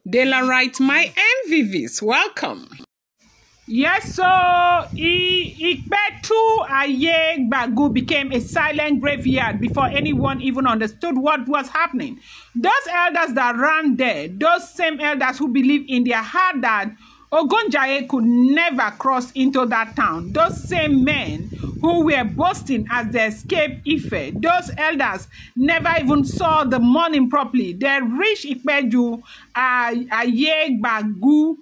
Daylight, my MVVs, welcome. Yes, so Ipetu Ayegbagu became a silent graveyard before anyone even understood what was happening. Those elders that ran there, those same elders who believe in their heart that Ogünjãyi could never cross into that town, those same men who were boasting as they escaped Ife, those elders never even saw the morning properly. They reached Ipetu Ayegbagu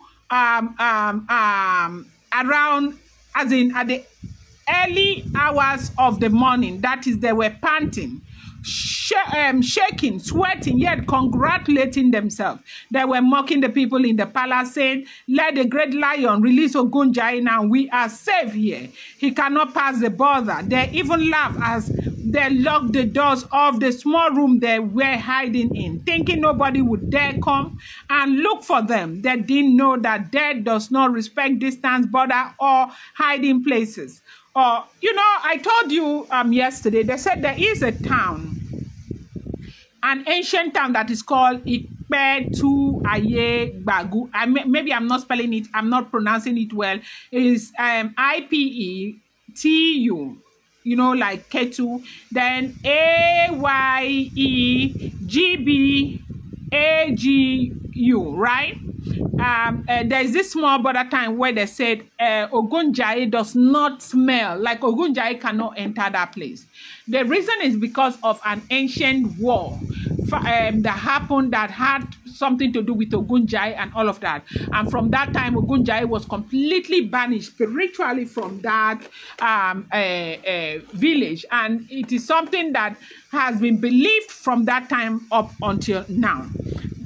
around, as in at the early hours of the morning. That is, they were panting, shaking, sweating, yet congratulating themselves. They were mocking the people in the palace, saying, "Let the great lion release Ogünjãyi now. We are safe here. He cannot pass the border." They even laughed as they locked the doors of the small room they were hiding in, thinking nobody would dare come and look for them. They didn't know that death does not respect distance, border, or hiding places. I told you yesterday, they said there is a town, an ancient town that is called Ipetu Ayegbagu. Maybe I'm not spelling it, I'm not pronouncing it well. It's Ipetu, like Ketu, then Ayegbagu, right? There's this small border town where they said Ogünjãyi does not smell, like Ogünjãyi cannot enter that place. The reason is because of an ancient war that happened that had something to do with Ogünjãyi and all of that. And from that time, Ogünjãyi was completely banished spiritually from that village. And it is something that has been believed from that time up until now.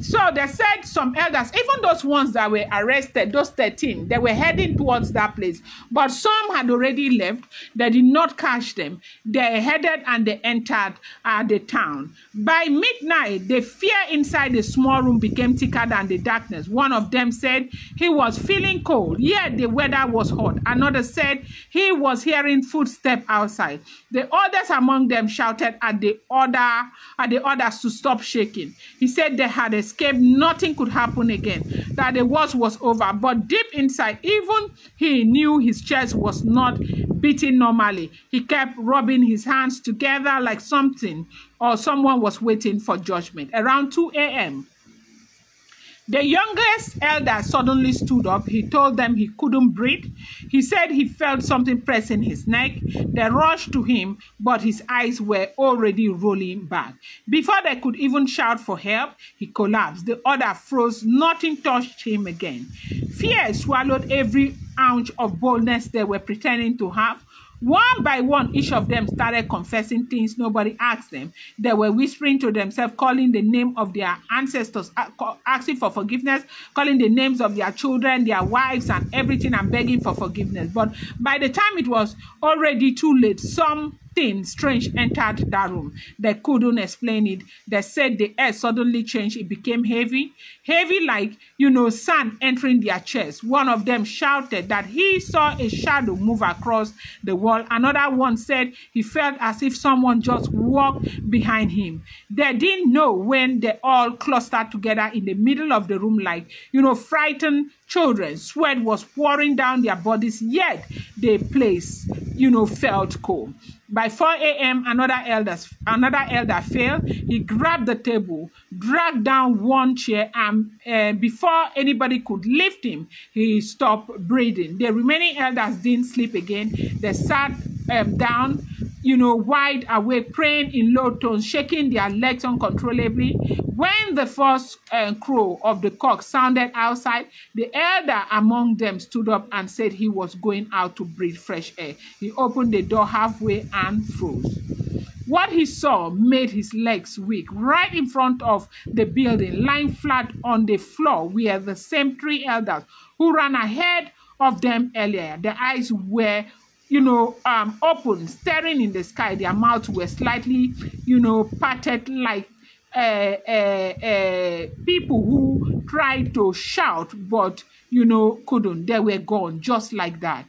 So they said some elders, even those ones that were arrested, those 13, they were heading towards that place. But some had already left. They did not catch them. They headed and they entered the town. By midnight, the fear inside the small room became thicker than the darkness. One of them said he was feeling cold, yet the weather was hot. Another said he was hearing footsteps outside. The others among them shouted at the others to stop shaking. He said they had escaped, nothing could happen again, that the worst was over. But deep inside, even he knew his chest was not beating normally. He kept rubbing his hands together like something or someone was waiting for judgment. Around 2 a.m., the youngest elder suddenly stood up. He told them he couldn't breathe. He said he felt something pressing his neck. They rushed to him, but his eyes were already rolling back. Before they could even shout for help, he collapsed. The other froze. Nothing touched him again. Fear swallowed every ounce of boldness they were pretending to have. One by one, each of them started confessing things nobody asked them. They were whispering to themselves, calling the name of their ancestors, asking for forgiveness, calling the names of their children, their wives, and everything, and begging for forgiveness. But by the time it was already too late, something strange entered that room. They couldn't explain it. They said the air suddenly changed. It became heavy like, sand entering their chest. One of them shouted that he saw a shadow move across the wall. Another one said he felt as if someone just walked behind him. They didn't know when they all clustered together in the middle of the room like, frightened children. Sweat was pouring down their bodies, yet the place, felt cold. By 4 a.m., another elder fell. He grabbed the table, dragged down one chair, and before anybody could lift him, he stopped breathing. The remaining elders didn't sleep again. They sat down, wide awake, praying in low tones, shaking their legs uncontrollably. When the first crow of the cock sounded outside, the elder among them stood up and said he was going out to breathe fresh air. He opened the door halfway and froze. What he saw made his legs weak. Right in front of the building, lying flat on the floor, were the same 3 elders who ran ahead of them earlier. Their eyes were open, staring in the sky. Their mouths were slightly, parted like people who tried to shout but couldn't. They were gone just like that.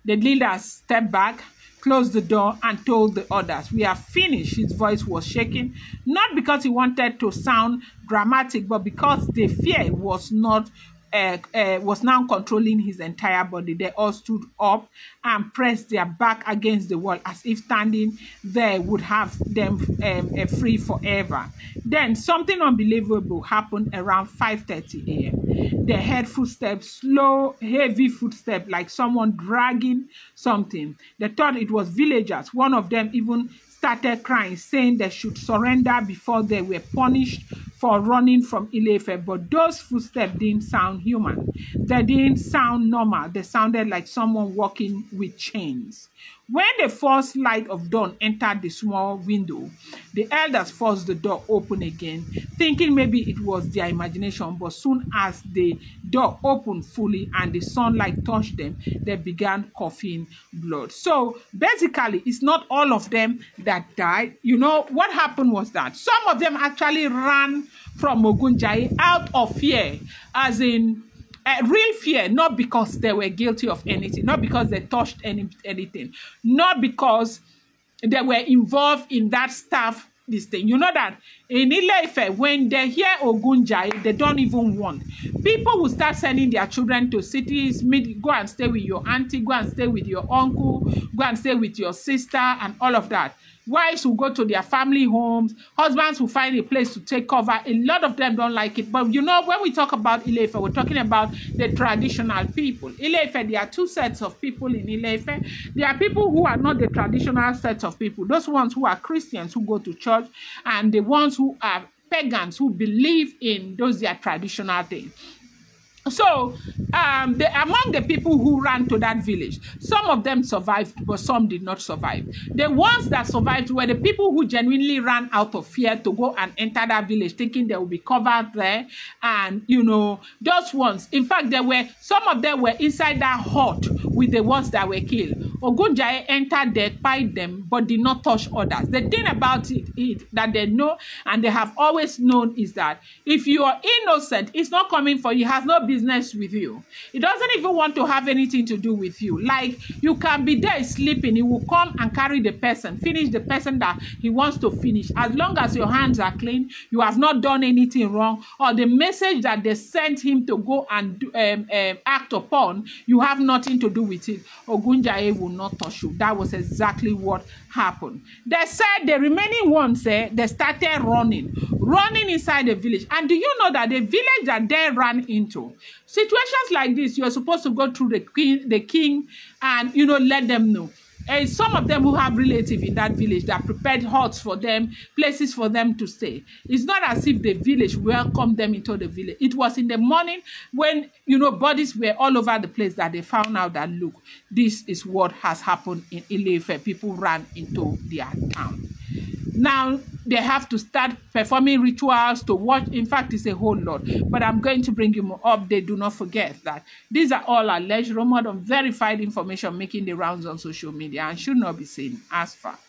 The leader stepped back, closed the door, and told the others, "We are finished." His voice was shaking, not because he wanted to sound dramatic, but because the fear was not was now controlling his entire body, they all stood up and pressed their back against the wall as if standing there would have them free forever. Then something unbelievable happened around 5:30 a.m. They heard footsteps, slow, heavy footsteps, like someone dragging something. They thought it was villagers. One of them even started crying, saying they should surrender before they were punished for running from Ile-Ife. But those footsteps didn't sound human. They didn't sound normal. They sounded like someone walking with chains. When the first light of dawn entered the small window, the elders forced the door open again, thinking maybe it was their imagination. But soon as the door opened fully and the sunlight touched them, they began coughing blood. So basically, it's not all of them that died. You know, what happened was that some of them actually ran from Ogünjãyi out of fear, as in real fear, not because they were guilty of anything, not because they touched anything, not because they were involved in that stuff, this thing. You know that in Ile-Ife, when they hear Ogünjãyi, they don't even want. People will start sending their children to cities, go and stay with your auntie, go and stay with your uncle, go and stay with your sister, and all of that. Wives will go to their family homes. Husbands will find a place to take cover. A lot of them don't like it. But you know, when we talk about Ile-Ife, we're talking about the traditional people. Ile-Ife, there are two sets of people in Ile-Ife. There are people who are not the traditional sets of people. Those ones who are Christians who go to church, and the ones who are pagans who believe in those their traditional things. So, among the people who ran to that village, some of them survived, but some did not survive. The ones that survived were the people who genuinely ran out of fear to go and enter that village, thinking they will be covered there. And, you know, those ones, in fact, some of them were inside that hut with the ones that were killed. Ogünjãyi entered there, pied them, but did not touch others. The thing about it that they know and they have always known is that if you are innocent, it's not coming for you. It has no business with you. It doesn't even want to have anything to do with you. Like, you can be there sleeping. He will come and carry the person, finish the person that he wants to finish. As long as your hands are clean, you have not done anything wrong, or the message that they sent him to go and act upon, you have nothing to do with it. Ogünjãyi will not touch you. That was exactly what happened. They said the remaining ones, they started running inside the village. And do you know that the village that they ran into, situations like this, you're supposed to go through the king and, you know, let them know. And some of them who have relatives in that village that prepared huts for them, places for them to stay. It's not as if the village welcomed them into the village. It was in the morning when, you know, bodies were all over the place that they found out that, look, this is what has happened in Ile-Ife. People ran into their town. Now, they have to start performing rituals to watch. In fact, it's a whole lot. But I'm going to bring you more update. Do not forget that these are all alleged, rumored, unverified information making the rounds on social media and should not be seen as fact.